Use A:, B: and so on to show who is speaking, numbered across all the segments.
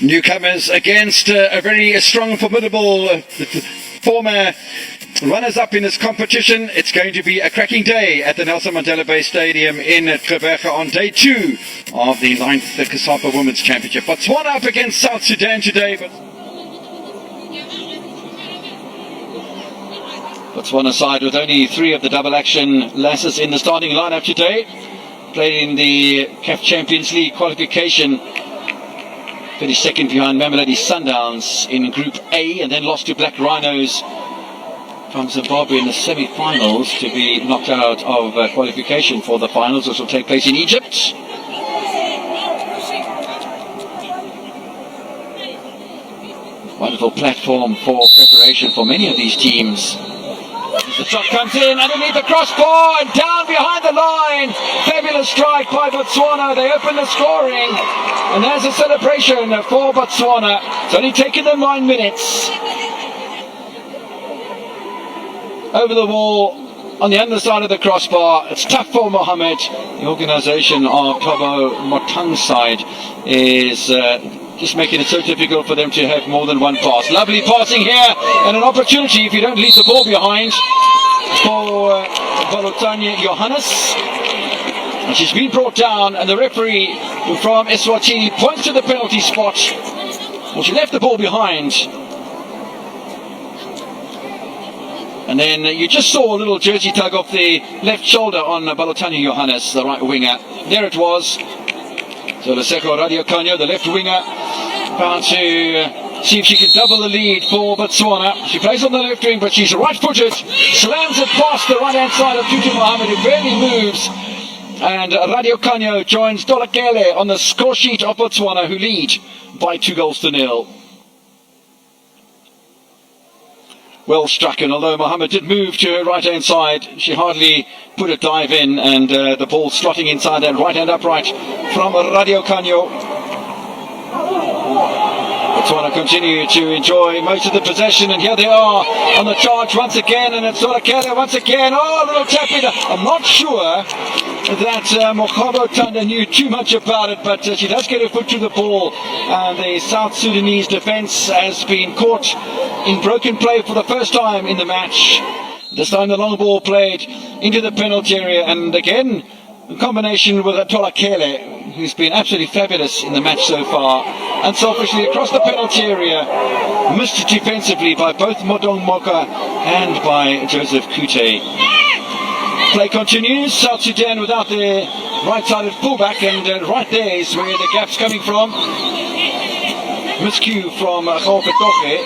A: Newcomers against a very strong and formidable former runners-up in this competition. It's going to be a cracking day at the Nelson Mandela Bay Stadium in Gqeberha on day 2 of the 9th COSAFA Women's Championship. Botswana up against South Sudan today. Botswana side with only 3 of the double action lasses in the starting lineup today. Played in the CAF Champions League qualification. Finished second behind Mamelodi Sundowns in Group A and then lost to Black Rhinos from Zimbabwe in the semi-finals to be knocked out of qualification for the finals, which will take place in Egypt. Wonderful platform for preparation for many of these teams. The shot comes in underneath the crossbar and down behind the line. Fabulous strike by Botswana. They open the scoring. And there's a celebration for Botswana. It's only taken them 9 minutes. Over the wall on the underside of the crossbar. It's tough for Mohammed. The organisation of Tobo Motang's side is just making it so difficult for them to have more than one pass. Lovely passing here and an opportunity if you don't leave the ball behind for Balotanya Johannes. And she's been brought down and the referee from Eswatini points to the penalty spot. Well, she left the ball behind. And then you just saw a little jersey tug off the left shoulder on Balotanya Johannes, the right winger. There it was. So Leseko Radiokanyo, the left winger, found to see if she can double the lead for Botswana. She plays on the left wing, but she's right-footed, slams it past the right-hand side of Tutu Mohammed, who barely moves. And Radiokanyo joins Tolakele on the score sheet of Botswana, who lead by 2-0. Well struck, and although Mohammed did move to her right-hand side, she hardly put a dive in, and the ball slotting inside that right-hand upright from Radiokanyo. Botswana continue to enjoy most of the possession, and here they are on the charge once again, and it's Tolakele once again. Oh, a little tap in. I'm not sure that Mokhabo Tanda knew too much about it, but she does get her foot to the ball, and the South Sudanese defence has been caught in broken play for the first time in the match. This time the long ball played into the penalty area, and again in combination with Tolakele, who's been absolutely fabulous in the match so far, unselfishly across the penalty area, missed defensively by both Modong Moka and by Joseph Kute. Play continues. South Sudan without their right-sided fullback, and right there is where the gap's coming from. Miscue from Khaopetoke.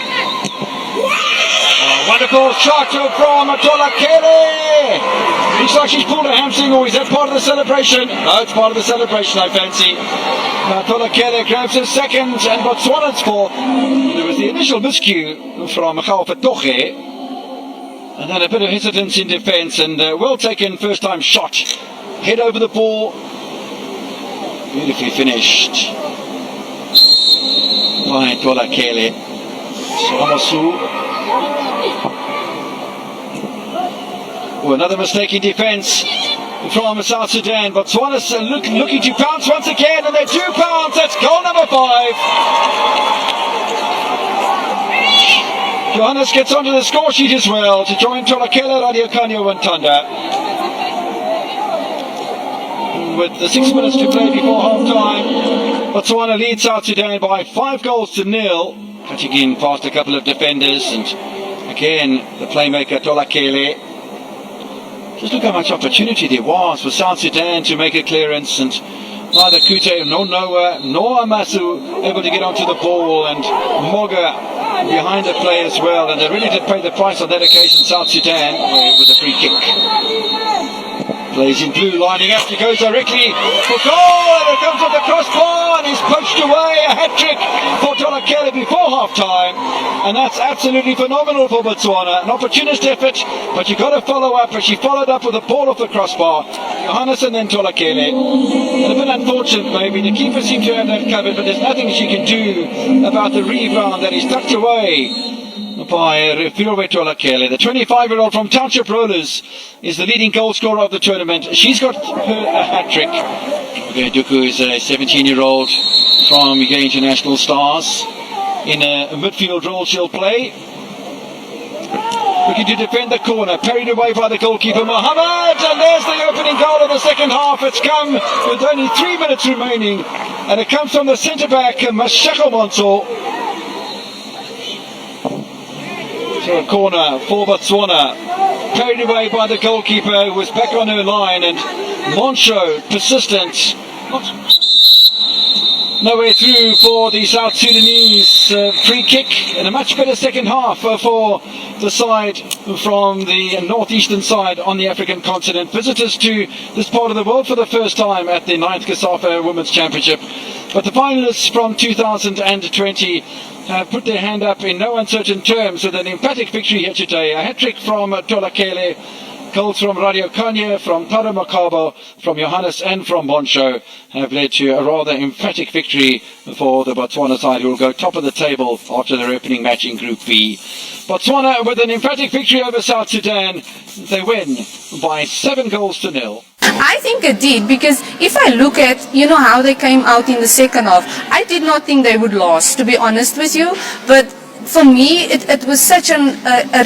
A: Wonderful shot from Tolakele. Looks like she's pulled a hamstring, or is that part of the celebration? No, it's part of the celebration, I fancy. Tolakele grabs her second, and Botswana's fourth. There was the initial miscue from Khaopetoke. And then a bit of hesitance in defence, and well taken first time shot. Head over the ball. Beautifully finished by Tolakele. Amasu. Oh, another mistake in defence from South Sudan. Botswana's looking to pounce once again, and they do pounce. That's goal number 5. Johannes gets onto the score sheet as well to join Tolakele, Radiokanyo and Tanda. With the 6 minutes to play before half-time, Botswana leads South Sudan by 5-0, cutting in past a couple of defenders, and again the playmaker Tolakele. Just look how much opportunity there was for South Sudan to make a clearance, and neither Kute nor Noah nor Amasu able to get onto the ball, and Moga behind the play as well, and they really did pay the price on that occasion, South Sudan, with a free kick. Plays in blue, lining up, he goes directly for goal, and it comes on the crossbar, and he's poached away. A hat-trick for Tolakele before half-time, and that's absolutely phenomenal for Botswana. An opportunist effort, but you've got to follow up, and she followed up with a ball off the crossbar. Johannes and then Tolakele. And a bit unfortunate maybe, the keeper seemed to have that covered, but there's nothing she can do about the rebound that is tucked away by Refilwe Tolakele. The 25-year-old from Township Rollers is the leading goal scorer of the tournament. She's got her a hat-trick. Duku is a 17-year-old from Uganda International Stars. In a midfield role she'll play. Looking to defend the corner, parried away by the goalkeeper Mohammed, and there's the opening goal of the second half. It's come with only 3 minutes remaining, and it comes from the centre-back Mashako Monso. So a corner for Botswana, parried away by the goalkeeper who was back on her line, and Moncho persistent. Nowhere through for the South Sudanese free kick, and a much better second half for the side from the northeastern side on the African continent. Visitors to this part of the world for the first time at the 9th COSAFA Women's Championship. But the finalists from 2020 have put their hand up in no uncertain terms with an emphatic victory here today. A hat-trick from Tolakele, goals from Radio Kanye, from Taro Makabo, from Johannes and from Moncho have led to a rather emphatic victory for the Botswana side, who will go top of the table after their opening match in Group B. Botswana with an emphatic victory over South Sudan. They win by 7-0.
B: I think it did, because if I look at, how they came out in the second half, I did not think they would lose, to be honest with you. But for me, it was such a